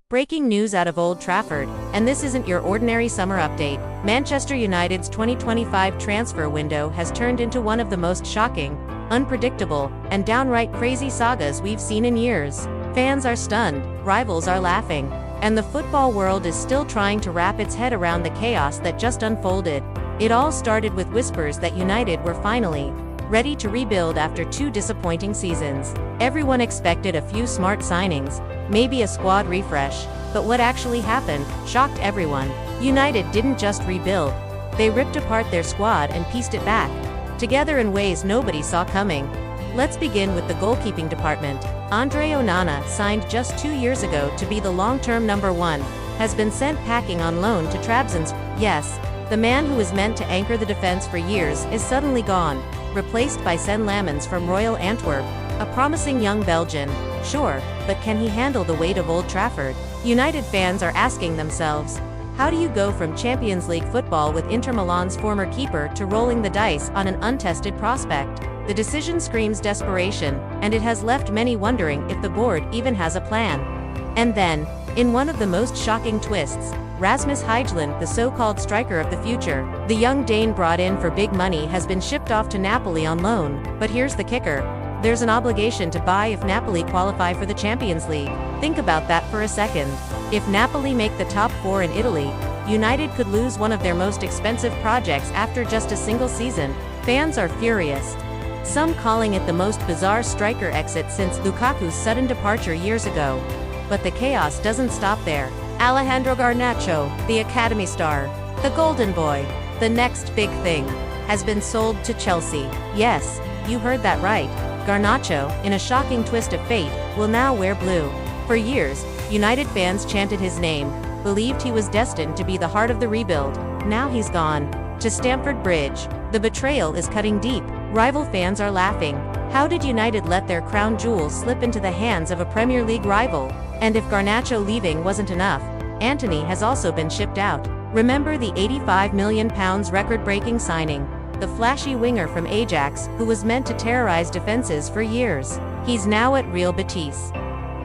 Breaking news out of Old Trafford, and this isn't your ordinary summer update. Manchester United's 2025 transfer window has turned into one of the most shocking, unpredictable, and downright crazy sagas we've seen in years. Fans are stunned, rivals are laughing, and the football world is still trying to wrap its head around the chaos that just unfolded. It all started with whispers that United were finally ready to rebuild after 2 disappointing seasons. Everyone expected a few smart signings, maybe a squad refresh, but what actually happened shocked everyone. United didn't just rebuild, they ripped apart their squad and pieced it back together in ways nobody saw coming. Let's begin with the goalkeeping department. Andre Onana, signed just 2 years ago to be the long-term number 1, has been sent packing on loan to Trabzonspor. Yes, the man who was meant to anchor the defense for years is suddenly gone, replaced by Sen Lammens from Royal Antwerp, a promising young Belgian. Sure, but can he handle the weight of Old Trafford? United fans are asking themselves, how do you go from Champions League football with Inter Milan's former keeper to rolling the dice on an untested prospect? The decision screams desperation, and it has left many wondering if the board even has a plan. And then, in one of the most shocking twists, Rasmus Højlund, the so-called striker of the future, the young Dane brought in for big money, has been shipped off to Napoli on loan. But here's the kicker. There's an obligation to buy if Napoli qualify for the Champions League. Think about that for a second. If Napoli make the top 4 in Italy, United could lose one of their most expensive projects after just a single season. Fans are furious, some calling it the most bizarre striker exit since Lukaku's sudden departure years ago. But the chaos doesn't stop there. Alejandro Garnacho, the academy star, the golden boy, the next big thing, has been sold to Chelsea. Yes, you heard that right. Garnacho, in a shocking twist of fate, will now wear blue. For years, United fans chanted his name, believed he was destined to be the heart of the rebuild. Now he's gone to Stamford Bridge. The betrayal is cutting deep. Rival fans are laughing. How did United let their crown jewels slip into the hands of a Premier League rival? And if Garnacho leaving wasn't enough, Antony has also been shipped out. Remember the £85 million record-breaking signing? The flashy winger from Ajax, who was meant to terrorize defenses for years. He's now at Real Betis.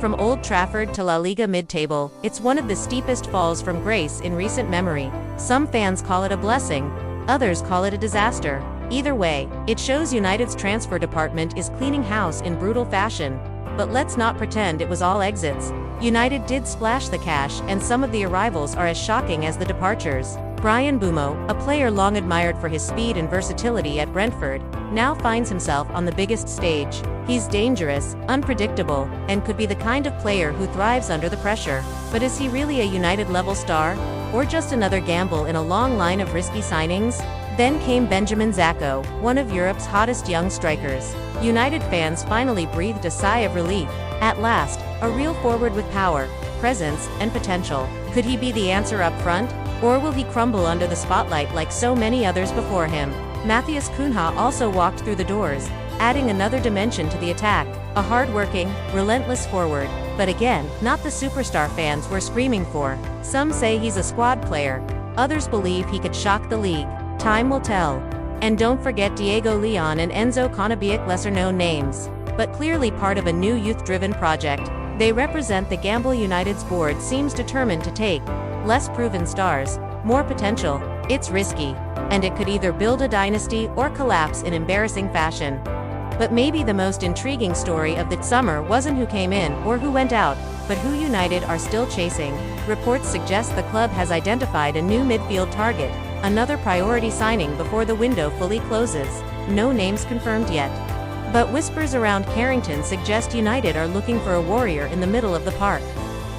From Old Trafford to La Liga mid-table, it's one of the steepest falls from grace in recent memory. Some fans call it a blessing, others call it a disaster. Either way, it shows United's transfer department is cleaning house in brutal fashion. But let's not pretend it was all exits. United did splash the cash, and some of the arrivals are as shocking as the departures. Bryan Mbeumo, a player long admired for his speed and versatility at Brentford, now finds himself on the biggest stage. He's dangerous, unpredictable, and could be the kind of player who thrives under the pressure. But is he really a United-level star? Or just another gamble in a long line of risky signings? Then came Benjamin Zacco, one of Europe's hottest young strikers. United fans finally breathed a sigh of relief. At last, a real forward with power, presence, and potential. Could he be the answer up front? Or will he crumble under the spotlight like so many others before him? Matthias Cunha also walked through the doors, adding another dimension to the attack. A hard-working, relentless forward, but again, not the superstar fans were screaming for. Some say he's a squad player, others believe he could shock the league. Time will tell. And don't forget Diego Leon and Enzo Konabiak, lesser-known names, but clearly part of a new youth-driven project. They represent the gamble United's board seems determined to take. Less proven stars, more potential. It's risky, and it could either build a dynasty or collapse in embarrassing fashion. But maybe the most intriguing story of the summer wasn't who came in or who went out, but who United are still chasing. Reports suggest the club has identified a new midfield target, another priority signing before the window fully closes. No names confirmed yet. But whispers around Carrington suggest United are looking for a warrior in the middle of the park.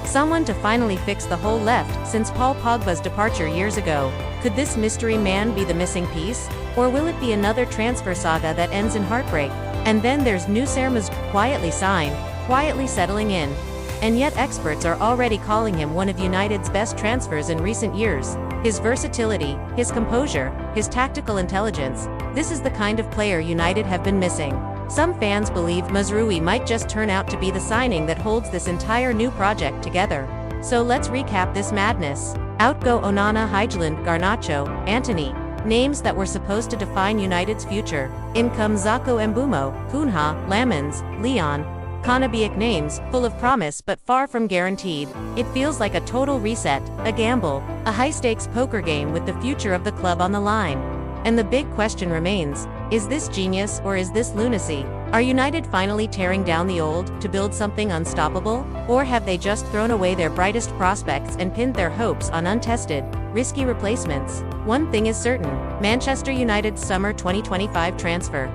Someone to finally fix the hole left since Paul Pogba's departure years ago. Could this mystery man be the missing piece? Or will it be another transfer saga that ends in heartbreak? And then there's Noussair Mazraoui, quietly signed, quietly settling in. And yet experts are already calling him one of United's best transfers in recent years. His versatility, his composure, his tactical intelligence, this is the kind of player United have been missing. Some fans believe Mazraoui might just turn out to be the signing that holds this entire new project together. So let's recap this madness. Out go Onana, Højlund, Garnacho, Antony, names that were supposed to define United's future. In come Zacco, Mbeumo, Cunha, Lammens, Leon, Conabiac names, full of promise but far from guaranteed. It feels like a total reset, a gamble, a high-stakes poker game with the future of the club on the line. And the big question remains, is this genius or is this lunacy? Are United finally tearing down the old to build something unstoppable? Or have they just thrown away their brightest prospects and pinned their hopes on untested, risky replacements? One thing is certain, Manchester United's summer 2025 transfer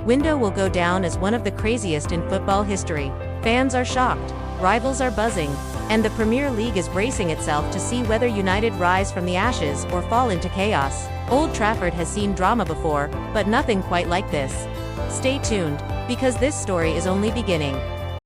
window will go down as one of the craziest in football history. Fans are shocked, rivals are buzzing, and the Premier League is bracing itself to see whether United rise from the ashes or fall into chaos. Old Trafford has seen drama before, but nothing quite like this. Stay tuned, because this story is only beginning.